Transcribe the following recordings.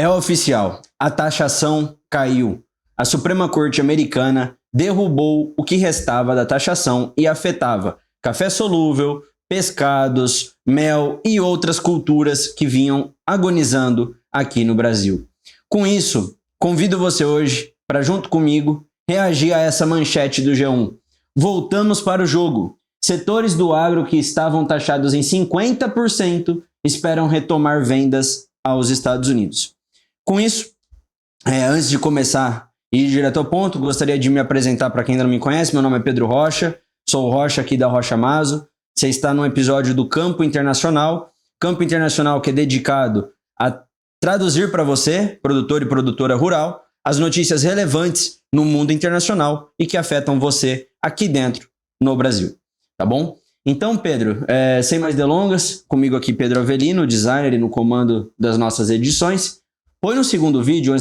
É oficial, a taxação caiu. A Suprema Corte Americana derrubou o que restava da taxação e afetava café solúvel, pescados, mel e outras culturas que vinham agonizando aqui no Brasil. Com isso, convido você hoje para, junto comigo, reagir a essa manchete do G1. Voltamos para o jogo. Setores do agro que estavam taxados em 50% esperam retomar vendas aos Estados Unidos. Com isso, antes de começar e ir direto ao ponto, gostaria de me apresentar para quem ainda não me conhece. Meu nome é Pedro Rocha, sou o Rocha aqui da Rocha Mazo. Você está no episódio do Campo Internacional. Campo Internacional que é dedicado a traduzir para você, produtor e produtora rural, as notícias relevantes no mundo internacional e que afetam você aqui dentro no Brasil. Tá bom? Então, Pedro, sem mais delongas, comigo aqui Pedro Avelino, designer e no comando das nossas edições. Põe no segundo vídeo,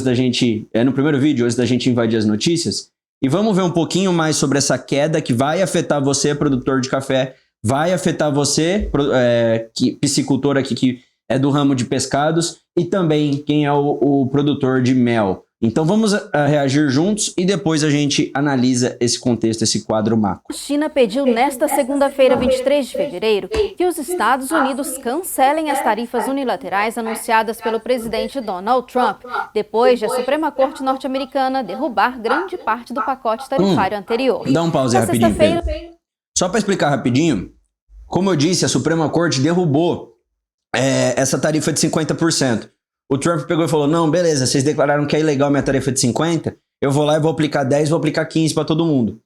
no primeiro vídeo, antes da gente invadir as notícias, e vamos ver um pouquinho mais sobre essa queda que vai afetar você, produtor de café, vai afetar você, piscicultor aqui que é do ramo de pescados, e também quem é o produtor de mel. Então vamos reagir juntos e depois a gente analisa esse contexto, esse quadro macro. A China pediu nesta segunda-feira, 23 de fevereiro, que os Estados Unidos cancelem as tarifas unilaterais anunciadas pelo presidente Donald Trump, depois de a Suprema Corte norte-americana derrubar grande parte do pacote tarifário anterior. Dá um pause aí rapidinho, Pedro. Só para explicar rapidinho, como eu disse, a Suprema Corte derrubou essa tarifa de 50%. O Trump pegou e falou, não, beleza, vocês declararam que é ilegal minha tarifa de 50%, eu vou lá e vou aplicar 10%, vou aplicar 15% para todo mundo.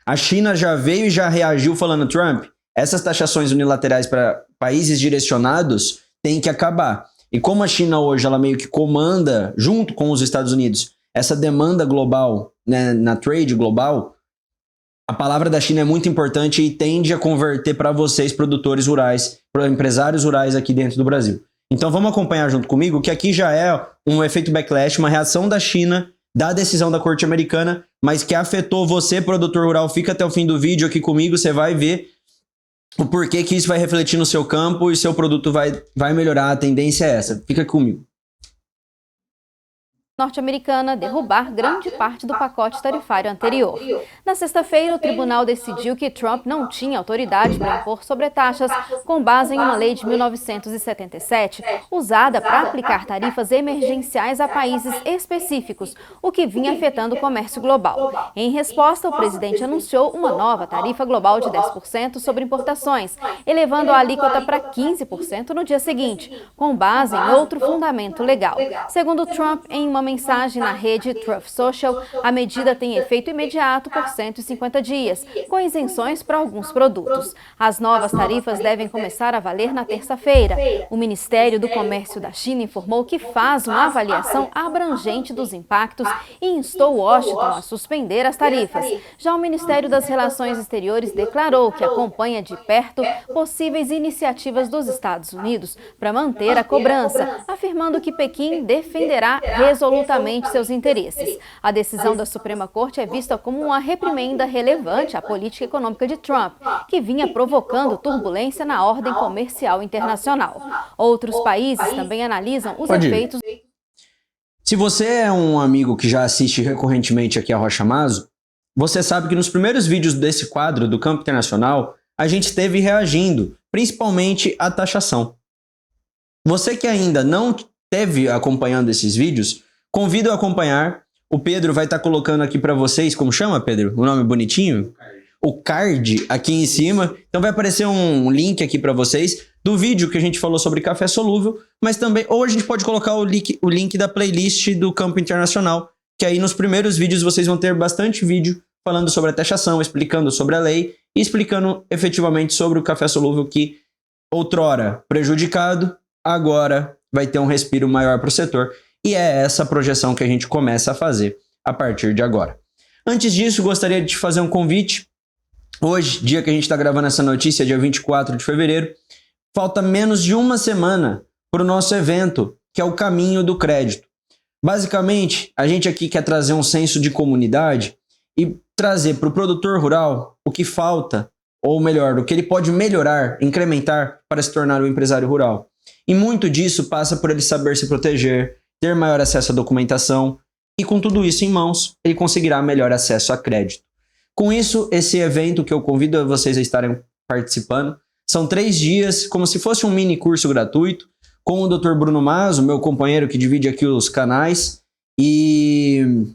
A China já veio e já reagiu falando, Trump, essas taxações unilaterais para países direcionados têm que acabar. E como a China hoje, ela meio que comanda, junto com os Estados Unidos, essa demanda global, né, na trade global, a palavra da China é muito importante e tende a converter para vocês, produtores rurais, para empresários rurais aqui dentro do Brasil. Então vamos acompanhar junto comigo que aqui já é um efeito backlash, uma reação da China da decisão da Corte Americana, mas que afetou você, produtor rural. Fica até o fim do vídeo aqui comigo, você vai ver o porquê que isso vai refletir no seu campo e seu produto vai melhorar. A tendência é essa. Fica comigo. Norte-americana derrubar grande parte do pacote tarifário anterior. Na sexta-feira, o tribunal decidiu que Trump não tinha autoridade para impor sobretaxas com base em uma lei de 1977, usada para aplicar tarifas emergenciais a países específicos, o que vinha afetando o comércio global. Em resposta, o presidente anunciou uma nova tarifa global de 10% sobre importações, elevando a alíquota para 15% no dia seguinte, com base em outro fundamento legal. Segundo Trump, em uma mensagem na rede Truth Social, a medida tem efeito imediato por 150 dias, com isenções para alguns produtos. As novas tarifas devem começar a valer na terça-feira. O Ministério do Comércio da China informou que faz uma avaliação abrangente dos impactos e instou Washington a suspender as tarifas. Já o Ministério das Relações Exteriores declarou que acompanha de perto possíveis iniciativas dos Estados Unidos para manter a cobrança, afirmando que Pequim defenderá resolutamente seus interesses. A decisão da Suprema Corte é vista como uma reprimenda relevante à política econômica de Trump, que vinha provocando turbulência na ordem comercial internacional. Outros países também analisam os efeitos. Se você é um amigo que já assiste recorrentemente aqui a Rocha Mazo, você sabe que nos primeiros vídeos desse quadro do Campo Internacional, a gente esteve reagindo, principalmente à taxação. Você que ainda não esteve acompanhando esses vídeos, convido a acompanhar. O Pedro vai estar colocando aqui para vocês, como chama, Pedro? O nome bonitinho? O card aqui em cima. Então vai aparecer um link aqui para vocês do vídeo que a gente falou sobre café solúvel, mas também, ou a gente pode colocar o link da playlist do Campo Internacional, que aí nos primeiros vídeos vocês vão ter bastante vídeo falando sobre a taxação, explicando sobre a lei e explicando efetivamente sobre o café solúvel que outrora prejudicado, agora vai ter um respiro maior para o setor. E é essa projeção que a gente começa a fazer a partir de agora. Antes disso, gostaria de te fazer um convite. Hoje, dia que a gente está gravando essa notícia, dia 24 de fevereiro, falta menos de uma semana para o nosso evento, que é o Caminho do Crédito. Basicamente, a gente aqui quer trazer um senso de comunidade e trazer para o produtor rural o que falta, ou melhor, o que ele pode melhorar, incrementar para se tornar um empresário rural. E muito disso passa por ele saber se proteger, ter maior acesso à documentação e com tudo isso em mãos, ele conseguirá melhor acesso a crédito. Com isso, esse evento que eu convido vocês a estarem participando, são 3 dias, como se fosse um mini curso gratuito, com o Dr. Bruno Maso, meu companheiro que divide aqui os canais, e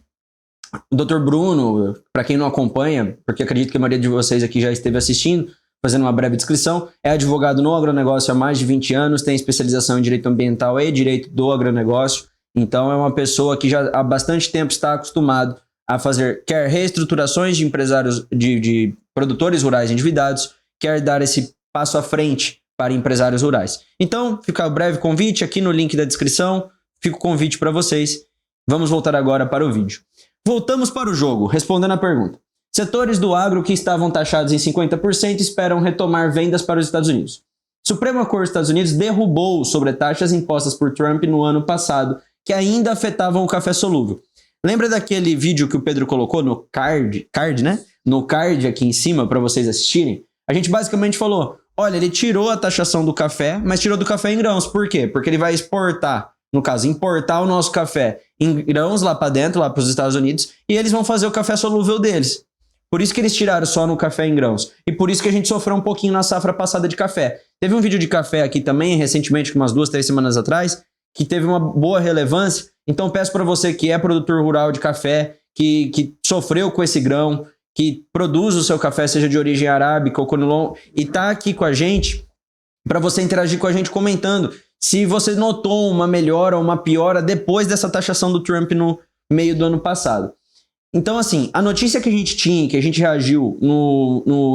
o Dr. Bruno, para quem não acompanha, porque acredito que a maioria de vocês aqui já esteve assistindo, fazendo uma breve descrição, é advogado no agronegócio há mais de 20 anos, tem especialização em direito ambiental e direito do agronegócio, então é uma pessoa que já há bastante tempo está acostumado a fazer quer reestruturações de empresários, de produtores rurais endividados, quer dar esse passo à frente para empresários rurais. Então, fica o breve convite aqui no link da descrição, fica o convite para vocês. Vamos voltar agora para o vídeo. Voltamos para o jogo, respondendo a pergunta. Setores do agro que estavam taxados em 50% esperam retomar vendas para os Estados Unidos. Suprema Corte dos Estados Unidos derrubou sobretaxas impostas por Trump no ano passado, que ainda afetavam o café solúvel. Lembra daquele vídeo que o Pedro colocou no card, né? No card aqui em cima para vocês assistirem? A gente basicamente falou, olha, ele tirou a taxação do café, mas tirou do café em grãos. Por quê? Porque ele vai exportar, no caso, importar o nosso café em grãos lá para dentro, lá para os Estados Unidos, e eles vão fazer o café solúvel deles. Por isso que eles tiraram só no café em grãos. E por isso que a gente sofreu um pouquinho na safra passada de café. Teve um vídeo de café aqui também, recentemente, umas 2, 3 semanas atrás, que teve uma boa relevância. Então peço para você que é produtor rural de café, que sofreu com esse grão, que produz o seu café, seja de origem arábica ou conilon, e tá aqui com a gente, para você interagir com a gente comentando se você notou uma melhora ou uma piora depois dessa taxação do Trump no meio do ano passado. Então, assim, a notícia que a gente tinha, que a gente reagiu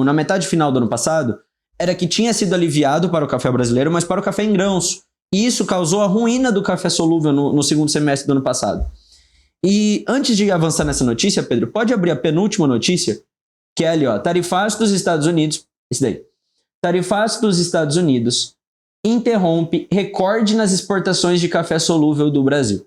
na metade final do ano passado, era que tinha sido aliviado para o café brasileiro, mas para o café em grãos. E isso causou a ruína do café solúvel no segundo semestre do ano passado. E antes de avançar nessa notícia, Pedro, pode abrir a penúltima notícia, que é ali, ó, tarifácio dos Estados Unidos, esse daí. Tarifácio dos Estados Unidos interrompe recorde nas exportações de café solúvel do Brasil.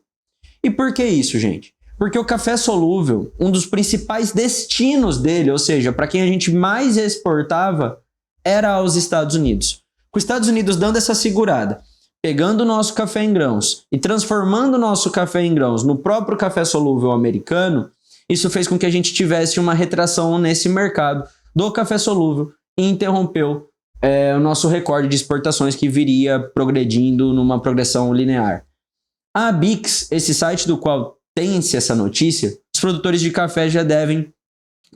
E por que isso, gente? Porque o café solúvel, um dos principais destinos dele, ou seja, para quem a gente mais exportava, era aos Estados Unidos. Com os Estados Unidos dando essa segurada, pegando o nosso café em grãos e transformando o nosso café em grãos no próprio café solúvel americano, isso fez com que a gente tivesse uma retração nesse mercado do café solúvel e interrompeu o nosso recorde de exportações que viria progredindo numa progressão linear. A Bix, esse site do qual tem-se essa notícia, os produtores de café já devem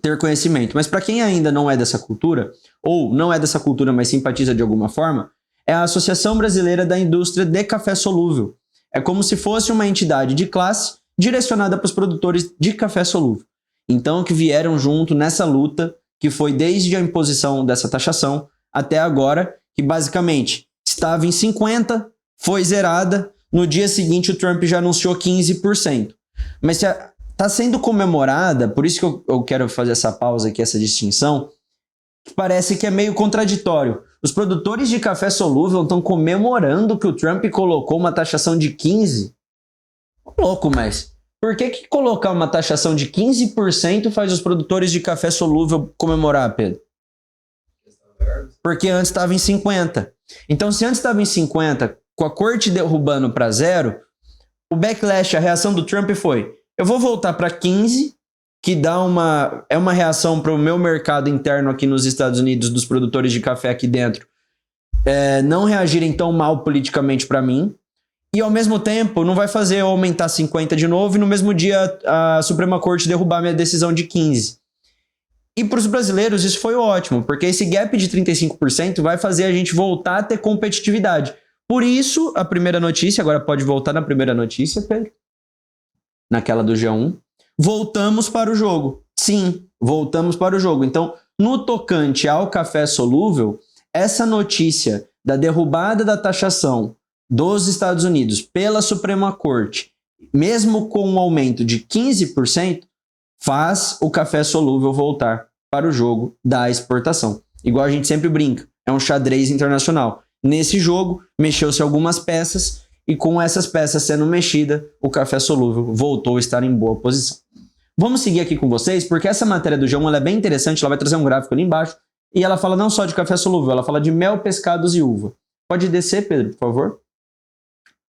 ter conhecimento. Mas para quem ainda não é dessa cultura, ou não é dessa cultura, mas simpatiza de alguma forma, é a Associação Brasileira da Indústria de Café Solúvel. É como se fosse uma entidade de classe direcionada para os produtores de café solúvel. Então, que vieram junto nessa luta, que foi desde a imposição dessa taxação até agora, que basicamente estava em 50%, foi zerada, no dia seguinte o Trump já anunciou 15%. Mas está sendo comemorada, por isso que eu quero fazer essa pausa aqui, essa distinção, que parece que é meio contraditório. Os produtores de café solúvel estão comemorando que o Trump colocou uma taxação de 15%. Louco, mas por que colocar uma taxação de 15% faz os produtores de café solúvel comemorar, Pedro? Porque antes estava em 50%. Então, se antes estava em 50%, com a corte derrubando para 0%, o backlash, a reação do Trump foi: eu vou voltar para 15%, que é uma reação para o meu mercado interno aqui nos Estados Unidos, dos produtores de café aqui dentro, não reagirem tão mal politicamente para mim, e ao mesmo tempo não vai fazer eu aumentar 50% de novo e no mesmo dia a Suprema Corte derrubar minha decisão de 15%. E para os brasileiros isso foi ótimo, porque esse gap de 35% vai fazer a gente voltar a ter competitividade. Por isso, a primeira notícia, agora pode voltar na primeira notícia, Pedro, naquela do G1, voltamos para o jogo. Sim, voltamos para o jogo. Então, no tocante ao café solúvel, essa notícia da derrubada da taxação dos Estados Unidos pela Suprema Corte, mesmo com um aumento de 15%, faz o café solúvel voltar para o jogo da exportação. Igual a gente sempre brinca, é um xadrez internacional. Nesse jogo, mexeu-se algumas peças e com essas peças sendo mexidas, o café solúvel voltou a estar em boa posição. Vamos seguir aqui com vocês, porque essa matéria do G1 ela é bem interessante, ela vai trazer um gráfico ali embaixo, e ela fala não só de café solúvel, ela fala de mel, pescados e uva. Pode descer, Pedro, por favor?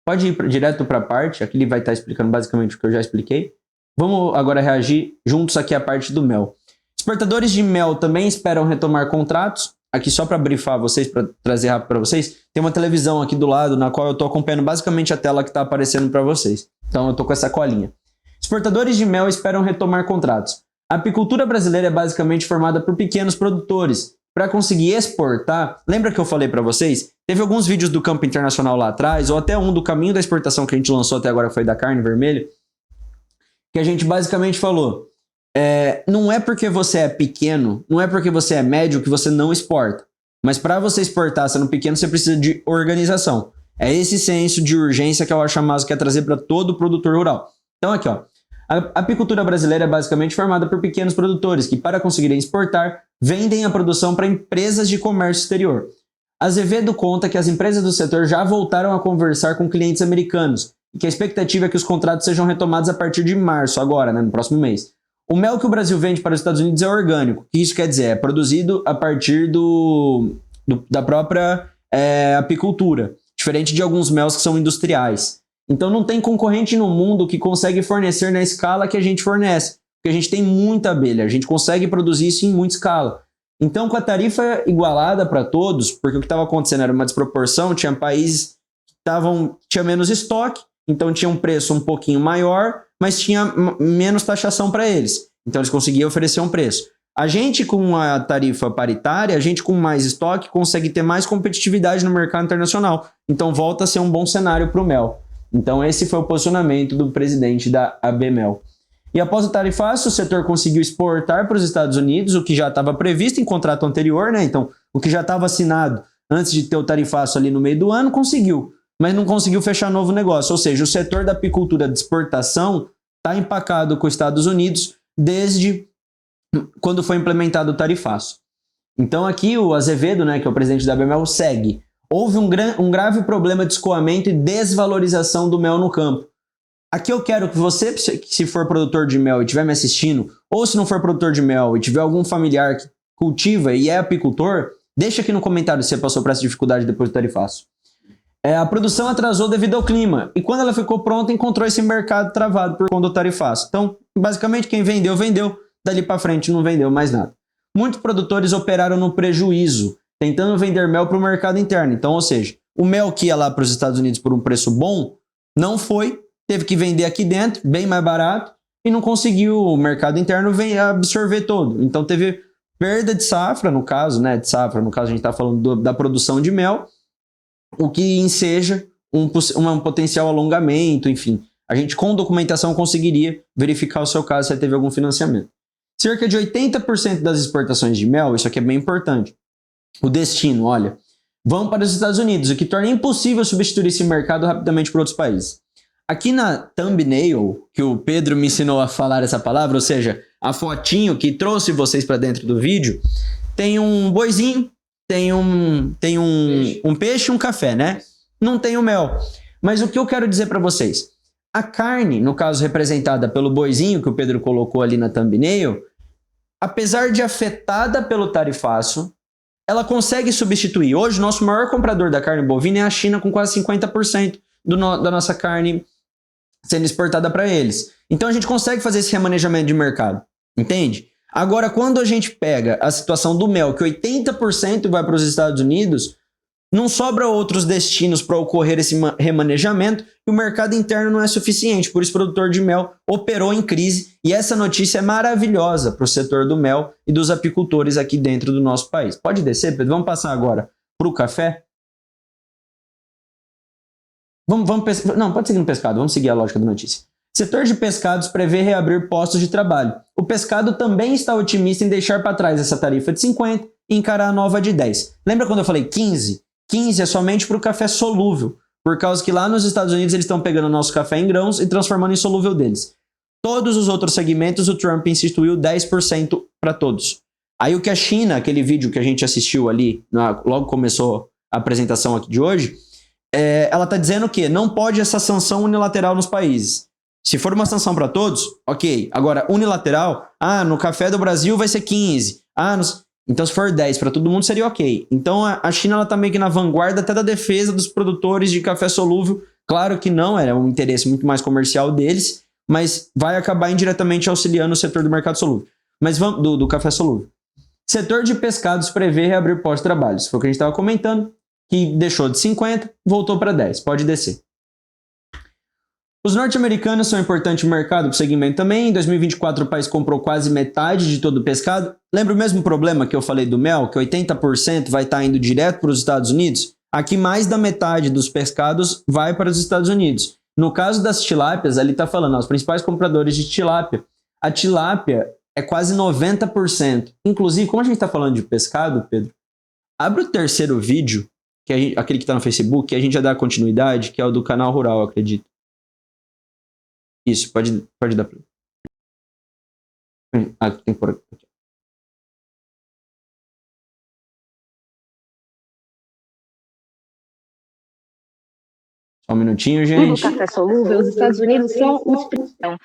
Pode ir direto para a parte, aqui ele vai estar explicando basicamente o que eu já expliquei. Vamos agora reagir juntos aqui à parte do mel. Exportadores de mel também esperam retomar contratos. Aqui só para brifar vocês, para trazer rápido para vocês, tem uma televisão aqui do lado na qual eu estou acompanhando basicamente a tela que está aparecendo para vocês. Então eu estou com essa colinha. Exportadores de mel esperam retomar contratos. A apicultura brasileira é basicamente formada por pequenos produtores. Para conseguir exportar, lembra que eu falei para vocês? Teve alguns vídeos do Campo Internacional lá atrás, ou até um do caminho da exportação que a gente lançou até agora, foi da carne vermelha, que a gente basicamente falou, não é porque você é pequeno, não é porque você é médio que você não exporta. Mas para você exportar sendo pequeno, você precisa de organização. É esse senso de urgência que a OSHA quer trazer para todo produtor rural. Então aqui, ó, a apicultura brasileira é basicamente formada por pequenos produtores que, para conseguirem exportar, vendem a produção para empresas de comércio exterior. Azevedo conta que as empresas do setor já voltaram a conversar com clientes americanos e que a expectativa é que os contratos sejam retomados a partir de março, agora, no próximo mês. O mel que o Brasil vende para os Estados Unidos é orgânico. O que isso quer dizer? É produzido a partir da própria apicultura, diferente de alguns mel que são industriais. Então não tem concorrente no mundo que consegue fornecer na escala que a gente fornece, porque a gente tem muita abelha, a gente consegue produzir isso em muita escala. Então com a tarifa igualada para todos, porque o que estava acontecendo era uma desproporção, tinha países que tinha menos estoque, então tinha um preço um pouquinho maior, mas tinha menos taxação para eles. Então eles conseguiam oferecer um preço. A gente com a tarifa paritária, a gente com mais estoque consegue ter mais competitividade no mercado internacional. Então volta a ser um bom cenário para o mel. Então esse foi o posicionamento do presidente da ABMEL. E após o tarifaço, o setor conseguiu exportar para os Estados Unidos, o que já estava previsto em contrato anterior, né? Então o que já estava assinado antes de ter o tarifaço ali no meio do ano, conseguiu. Mas não conseguiu fechar novo negócio. Ou seja, o setor da apicultura de exportação está empacado com os Estados Unidos desde quando foi implementado o tarifaço. Então aqui o Azevedo, né, que é o presidente da ABMEL, segue. Houve um grave problema de escoamento e desvalorização do mel no campo. Aqui eu quero que você, se for produtor de mel e estiver me assistindo, ou se não for produtor de mel e tiver algum familiar que cultiva e é apicultor, deixa aqui no comentário se você passou por essa dificuldade depois do tarifaço. A produção atrasou devido ao clima, e quando ela ficou pronta, encontrou esse mercado travado por conta do tarifaço. Então, basicamente, quem vendeu, vendeu. Dali para frente não vendeu mais nada. Muitos produtores operaram no prejuízo, tentando vender mel para o mercado interno. Então, ou seja, o mel que ia lá para os Estados Unidos por um preço bom, não foi, teve que vender aqui dentro, bem mais barato, e não conseguiu o mercado interno absorver todo. Então teve perda de safra, no caso, né, a gente está falando da produção de mel, o que enseja um potencial alongamento, enfim. A gente com documentação conseguiria verificar o seu caso se teve algum financiamento. Cerca de 80% das exportações de mel, isso aqui é bem importante, o destino, olha, vão para os Estados Unidos, o que torna impossível substituir esse mercado rapidamente por outros países. Aqui na thumbnail, que o Pedro me ensinou a falar essa palavra, ou seja, a fotinho que trouxe vocês para dentro do vídeo, tem um boizinho, tem um peixe e um café, né? Não tem o mel. Mas o que eu quero dizer para vocês? A carne, no caso representada pelo boizinho que o Pedro colocou ali na thumbnail, apesar de afetada pelo tarifaço, ela consegue substituir. Hoje, o nosso maior comprador da carne bovina é a China, com quase 50% da nossa carne sendo exportada para eles. Então, a gente consegue fazer esse remanejamento de mercado, entende? Agora, quando a gente pega a situação do mel, que 80% vai para os Estados Unidos, não sobra outros destinos para ocorrer esse remanejamento e o mercado interno não é suficiente. Por isso, o produtor de mel operou em crise e essa notícia é maravilhosa para o setor do mel e dos apicultores aqui dentro do nosso país. Pode descer, Pedro? Vamos passar agora para o café? Não, pode seguir no pescado. Vamos seguir a lógica da notícia. Setor de pescados prevê reabrir postos de trabalho. O pescado também está otimista em deixar para trás essa tarifa de 50 e encarar a nova de 10. Lembra quando eu falei 15? 15 é somente para o café solúvel, por causa que lá nos Estados Unidos eles estão pegando o nosso café em grãos e transformando em solúvel deles. Todos os outros segmentos, o Trump instituiu 10% para todos. Aí o que a China, aquele vídeo que a gente assistiu ali, logo começou a apresentação aqui de hoje, ela está dizendo que não pode essa sanção unilateral nos países. Se for uma sanção para todos, ok. Agora, unilateral, no café do Brasil vai ser 15. Então, se for 10 para todo mundo, seria ok. Então, a China está meio que na vanguarda até da defesa dos produtores de café solúvel Claro que não, é um interesse muito mais comercial deles, mas vai acabar indiretamente auxiliando o setor do mercado solúvel. Mas vamos do café solúvel. Setor de pescados prevê reabrir pós-trabalhos. Foi o que a gente estava comentando, que deixou de 50, voltou para 10. Pode descer. Os norte-americanos são um importante mercado para o segmento também. Em 2024, o país comprou quase metade de todo o pescado. Lembra o mesmo problema que eu falei do mel, que 80% vai estar indo direto para os Estados Unidos? Aqui, mais da metade dos pescados vai para os Estados Unidos. No caso das tilápias, ali está falando, os principais compradores de tilápia. A tilápia é quase 90%. Inclusive, como a gente está falando de pescado, Pedro, abre o terceiro vídeo, aquele que está no Facebook, que a gente já dá continuidade, que é o do canal Rural, eu acredito. Isso, pode dar para tem por aqui. Só um minutinho, gente. No café solúvel, os Estados Unidos são os principais.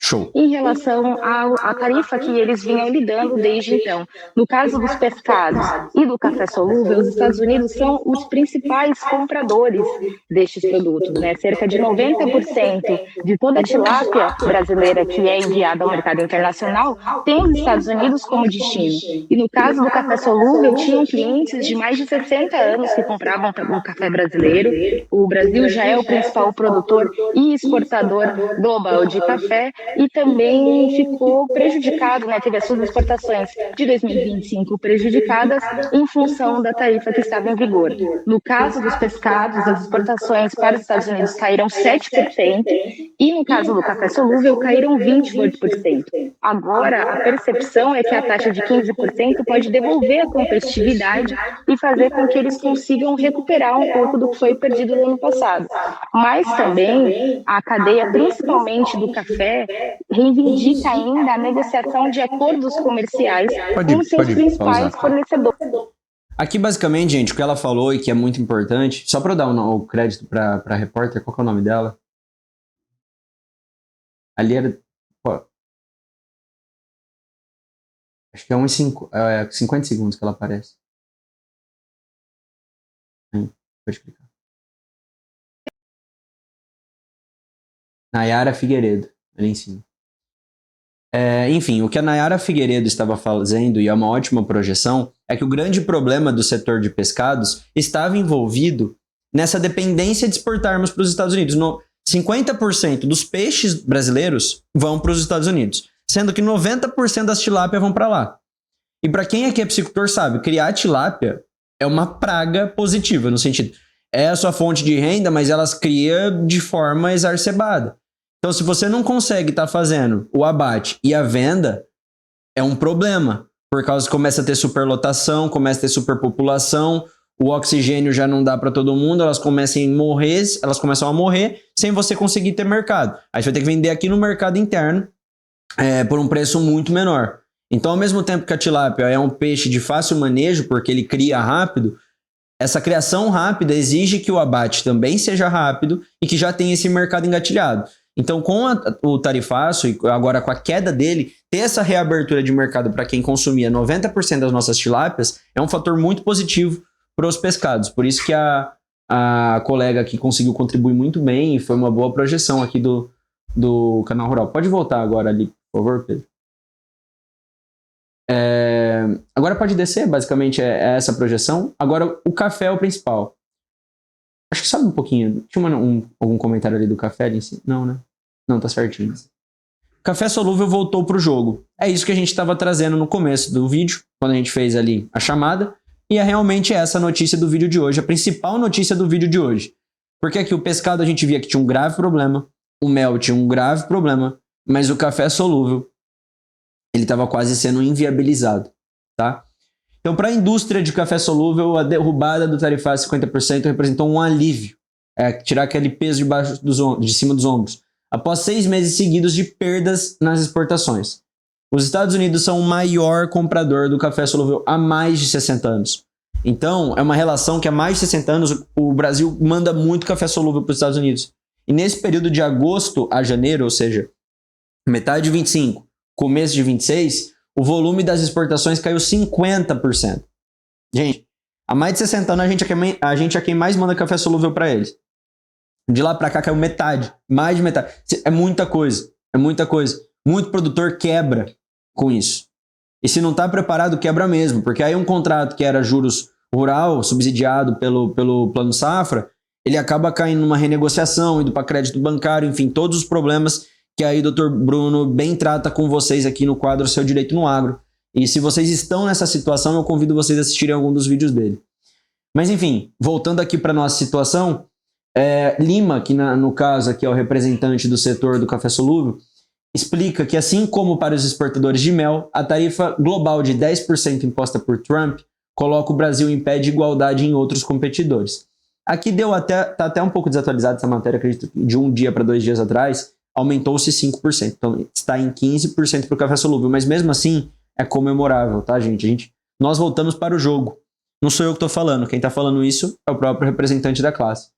Show. Em relação à tarifa que eles vinham lidando desde então. No caso dos pescados e do café solúvel, os Estados Unidos são os principais compradores destes produtos, né? Cerca de 90% de toda a tilápia brasileira que é enviada ao mercado internacional tem os Estados Unidos como destino. E no caso do café solúvel, tinham clientes de mais de 60 anos que compravam o café brasileiro. O Brasil já é o principal produtor e exportador global de café, e também ficou prejudicado, né? Teve as suas exportações de 2025 prejudicadas em função da tarifa que estava em vigor. No caso dos pescados, as exportações para os Estados Unidos caíram 7%, e no caso do café solúvel caíram 28%. Agora, a percepção é que a taxa de 15% pode devolver a competitividade e fazer com que eles consigam recuperar um pouco do que foi perdido no ano passado. Mas também a cadeia, principalmente do café, reivindica ainda a negociação de acordos comerciais com seus principais fornecedores. Aqui, basicamente, gente, o que ela falou e que é muito importante, só para eu dar o crédito para a repórter, qual que é o nome dela? Ali era... Pô, acho que é 50 segundos que ela aparece. Pode clicar. Nayara Figueiredo, ali em cima. Enfim, o que a Nayara Figueiredo estava fazendo, e é uma ótima projeção, é que o grande problema do setor de pescados estava envolvido nessa dependência de exportarmos para os Estados Unidos. 50% dos peixes brasileiros vão para os Estados Unidos, sendo que 90% das tilápias vão para lá. E para quem aqui é piscicultor sabe, criar tilápia é uma praga positiva, no sentido, é a sua fonte de renda, mas elas criam de forma exacerbada. Então, se você não consegue estar fazendo o abate e a venda, é um problema. Por causa que começa a ter superlotação, começa a ter superpopulação, o oxigênio já não dá para todo mundo, elas começam a morrer sem você conseguir ter mercado. Aí você vai ter que vender aqui no mercado interno por um preço muito menor. Então, ao mesmo tempo que a tilápia é um peixe de fácil manejo, porque ele cria rápido, essa criação rápida exige que o abate também seja rápido e que já tenha esse mercado engatilhado. Então, com o tarifaço e agora com a queda dele, ter essa reabertura de mercado para quem consumia 90% das nossas tilápias é um fator muito positivo para os pescados. Por isso que a colega aqui conseguiu contribuir muito bem e foi uma boa projeção aqui do canal Rural. Pode voltar agora ali, por favor, Pedro. Agora pode descer, basicamente é essa projeção. Agora, o café é o principal. Acho que sabe um pouquinho. Tinha algum comentário ali do café ali em cima? Não, né? Não, tá certinho. Café solúvel voltou pro jogo. É isso que a gente estava trazendo no começo do vídeo, quando a gente fez ali a chamada. E é realmente essa a notícia do vídeo de hoje, a principal notícia do vídeo de hoje. Porque aqui o pescado a gente via que tinha um grave problema, o mel tinha um grave problema, mas o café solúvel, ele estava quase sendo inviabilizado, tá? Então, para a indústria de café solúvel, a derrubada do tarifário 50% representou um alívio. Tirar aquele peso de cima dos ombros. Após 6 meses seguidos de perdas nas exportações. Os Estados Unidos são o maior comprador do café solúvel há mais de 60 anos. Então, é uma relação que há mais de 60 anos o Brasil manda muito café solúvel para os Estados Unidos. E nesse período de agosto a janeiro, ou seja, metade de 25, começo de 26... o volume das exportações caiu 50%. Gente, há mais de 60 anos a gente é quem mais manda café solúvel para eles. De lá para cá caiu metade, mais de metade. É muita coisa, é muita coisa. Muito produtor quebra com isso. E se não está preparado, quebra mesmo, porque aí um contrato que era juros rural, subsidiado pelo Plano Safra, ele acaba caindo numa renegociação, indo para crédito bancário, enfim, todos os problemas que aí o Dr. Bruno bem trata com vocês aqui no quadro Seu Direito no Agro. E se vocês estão nessa situação, eu convido vocês a assistirem algum dos vídeos dele. Mas enfim, voltando aqui para nossa situação, Lima, que no caso aqui é o representante do setor do café solúvel, explica que assim como para os exportadores de mel, a tarifa global de 10% imposta por Trump coloca o Brasil em pé de igualdade em outros competidores. Aqui tá até um pouco desatualizada essa matéria, acredito que de um dia para 2 dias atrás, aumentou-se 5%. Então está em 15% para o café solúvel, mas mesmo assim é comemorável, tá, gente? Nós voltamos para o jogo. Não sou eu que estou falando, quem está falando isso é o próprio representante da classe.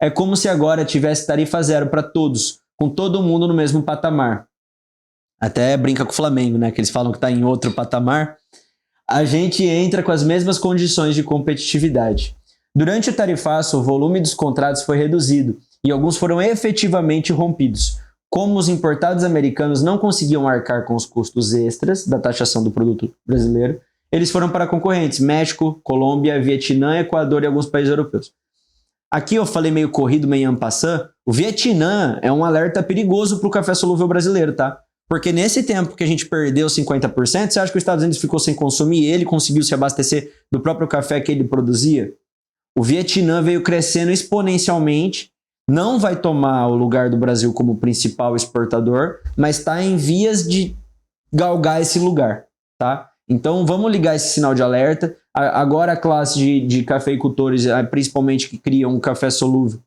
É como se agora tivesse tarifa zero para todos, com todo mundo no mesmo patamar. Até brinca com o Flamengo, né? Que eles falam que está em outro patamar. A gente entra com as mesmas condições de competitividade. Durante o tarifaço, o volume dos contratos foi reduzido e alguns foram efetivamente rompidos. Como os importados americanos não conseguiam arcar com os custos extras da taxação do produto brasileiro, eles foram para concorrentes: México, Colômbia, Vietnã, Equador e alguns países europeus. Aqui eu falei meio corrido, meio en passant. O Vietnã é um alerta perigoso para o café solúvel brasileiro, tá? Porque nesse tempo que a gente perdeu 50%, você acha que os Estados Unidos ficou sem consumir e ele conseguiu se abastecer do próprio café que ele produzia? O Vietnã veio crescendo exponencialmente, não vai tomar o lugar do Brasil como principal exportador, mas está em vias de galgar esse lugar, tá? Então vamos ligar esse sinal de alerta. Agora a classe de cafeicultores, principalmente que criam um café solúvel,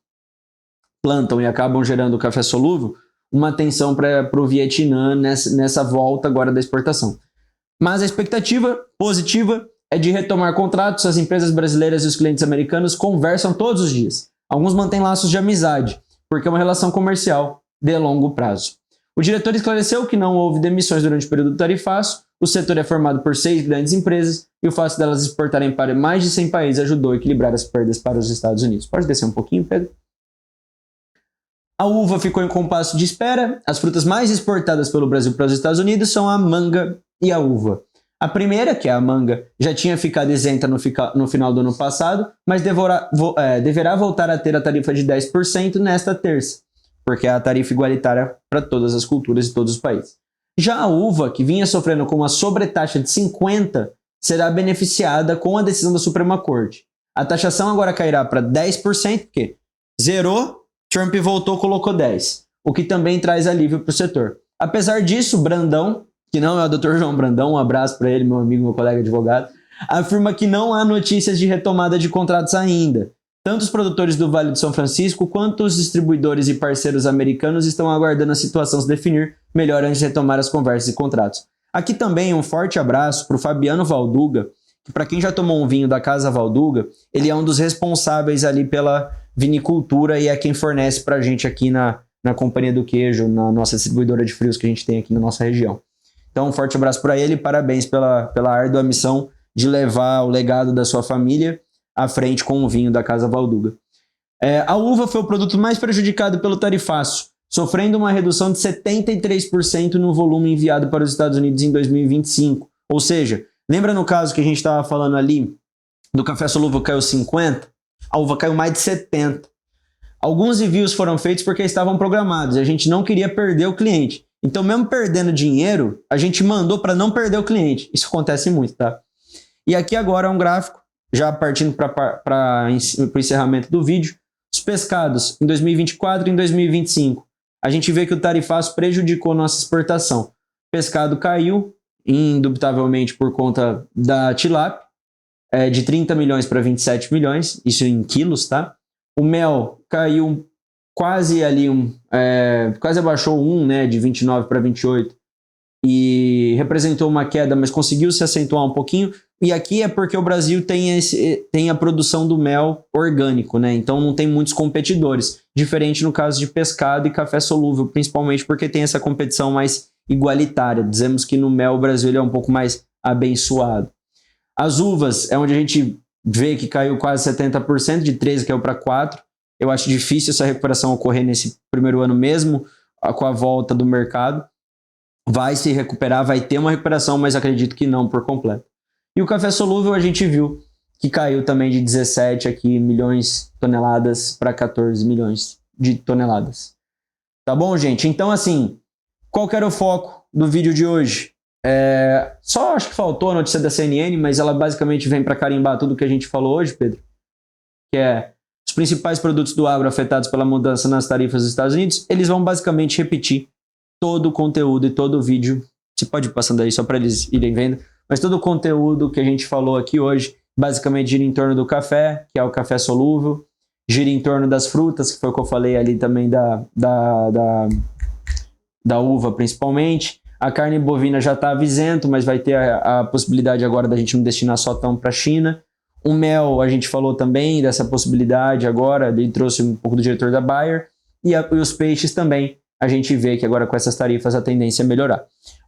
plantam e acabam gerando café solúvel, uma atenção para o Vietnã nessa volta agora da exportação. Mas a expectativa positiva é de retomar contratos. As empresas brasileiras e os clientes americanos conversam todos os dias. Alguns mantêm laços de amizade, porque é uma relação comercial de longo prazo. O diretor esclareceu que não houve demissões durante o período do tarifaço. O setor é formado por 6 grandes empresas e o fato delas exportarem para mais de 100 países ajudou a equilibrar as perdas para os Estados Unidos. Pode descer um pouquinho, Pedro? A uva ficou em compasso de espera. As frutas mais exportadas pelo Brasil para os Estados Unidos são a manga e a uva. A primeira, que é a manga, já tinha ficado isenta no final do ano passado, mas deverá voltar a ter a tarifa de 10% nesta terça, porque é a tarifa igualitária para todas as culturas e todos os países. Já a uva, que vinha sofrendo com uma sobretaxa de 50%, será beneficiada com a decisão da Suprema Corte. A taxação agora cairá para 10%, porque zerou, Trump voltou, colocou 10%, o que também traz alívio para o setor. Apesar disso, Brandão, que não é o Dr. João Brandão, um abraço para ele, meu amigo, meu colega advogado, afirma que não há notícias de retomada de contratos ainda. Tanto os produtores do Vale do São Francisco quanto os distribuidores e parceiros americanos estão aguardando a situação se definir melhor antes de retomar as conversas e contratos. Aqui também um forte abraço para o Fabiano Valduga, que para quem já tomou um vinho da Casa Valduga, ele é um dos responsáveis ali pela vinicultura e é quem fornece para a gente aqui na Companhia do Queijo, na nossa distribuidora de frios que a gente tem aqui na nossa região. Então um forte abraço para ele e parabéns pela árdua missão de levar o legado da sua família à frente com o vinho da Casa Valduga. A uva foi o produto mais prejudicado pelo tarifaço, sofrendo uma redução de 73% no volume enviado para os Estados Unidos em 2025. Ou seja, lembra no caso que a gente estava falando ali, do café solúvel caiu 50%, a uva caiu mais de 70%. Alguns envios foram feitos porque estavam programados e a gente não queria perder o cliente. Então, mesmo perdendo dinheiro, a gente mandou para não perder o cliente. Isso acontece muito, tá? E aqui agora é um gráfico, já partindo para o encerramento do vídeo. Os pescados em 2024 e em 2025. A gente vê que o tarifaço prejudicou nossa exportação. O pescado caiu, indubitavelmente por conta da tilápia, de 30 milhões para 27 milhões, isso em quilos, tá? O mel caiu quase ali, quase abaixou né, de 29 para 28, e representou uma queda, mas conseguiu se acentuar um pouquinho. E aqui é porque o Brasil tem a produção do mel orgânico, né? Então não tem muitos competidores, diferente no caso de pescado e café solúvel, principalmente porque tem essa competição mais igualitária. Dizemos que no mel o Brasil ele é um pouco mais abençoado. As uvas é onde a gente vê que caiu quase 70%, de 13 caiu para 4%. Eu acho difícil essa recuperação ocorrer nesse primeiro ano mesmo, com a volta do mercado. Vai se recuperar, vai ter uma recuperação, mas acredito que não por completo. E o café solúvel a gente viu que caiu também de 17 aqui, milhões de toneladas para 14 milhões de toneladas. Tá bom, gente? Então, assim, qual que era o foco do vídeo de hoje? Só acho que faltou a notícia da CNN, mas ela basicamente vem para carimbar tudo que a gente falou hoje, Pedro, que é os principais produtos do agro afetados pela mudança nas tarifas dos Estados Unidos, eles vão basicamente repetir todo o conteúdo e todo o vídeo. Você pode ir passando aí só para eles irem vendo, mas todo o conteúdo que a gente falou aqui hoje basicamente gira em torno do café, que é o café solúvel, gira em torno das frutas, que foi o que eu falei ali também da uva principalmente. A carne bovina já está isento, mas vai ter a possibilidade agora da gente não destinar só tão para a China. O mel, a gente falou também dessa possibilidade agora, ele trouxe um pouco do diretor da Bayer, e os peixes também, a gente vê que agora com essas tarifas a tendência é melhorar.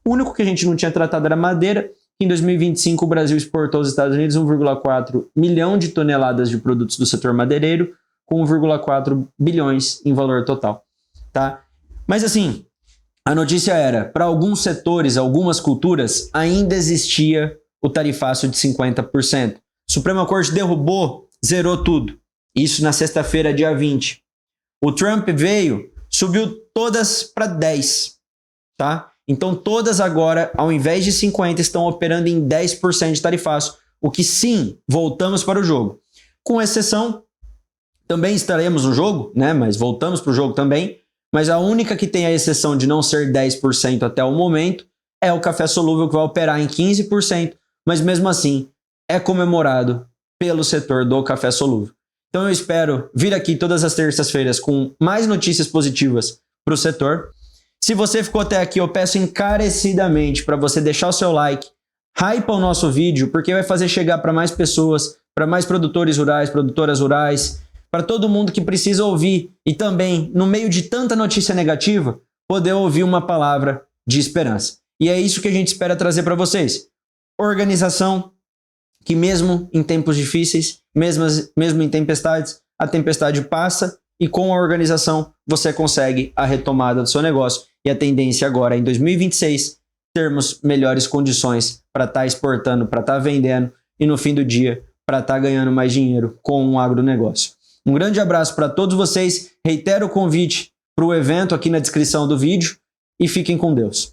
O único que a gente não tinha tratado era a madeira. Em 2025 o Brasil exportou aos Estados Unidos 1,4 milhão de toneladas de produtos do setor madeireiro, com 1,4 bilhões em valor total. Tá? Mas assim, a notícia era, para alguns setores, algumas culturas, ainda existia o tarifácio de 50%. Suprema Corte derrubou, zerou tudo. Isso na sexta-feira, dia 20. O Trump veio, subiu todas para 10, tá? Então todas agora, ao invés de 50, estão operando em 10% de tarifácio, o que sim, voltamos para o jogo. Com exceção, também estaremos no jogo, né? Mas voltamos para o jogo também, mas a única que tem a exceção de não ser 10% até o momento é o café solúvel, que vai operar em 15%, mas mesmo assim é comemorado pelo setor do café solúvel. Então eu espero vir aqui todas as terças-feiras com mais notícias positivas para o setor. Se você ficou até aqui, eu peço encarecidamente para você deixar o seu like, hypa o nosso vídeo, porque vai fazer chegar para mais pessoas, para mais produtores rurais, produtoras rurais, para todo mundo que precisa ouvir e também, no meio de tanta notícia negativa, poder ouvir uma palavra de esperança. E é isso que a gente espera trazer para vocês. Organização, que mesmo em tempos difíceis, mesmo em tempestades, a tempestade passa e com a organização você consegue a retomada do seu negócio. E a tendência agora em 2026 termos melhores condições para estar exportando, para estar vendendo e no fim do dia para estar ganhando mais dinheiro com um agronegócio. Um grande abraço para todos vocês. Reitero o convite para o evento aqui na descrição do vídeo e fiquem com Deus.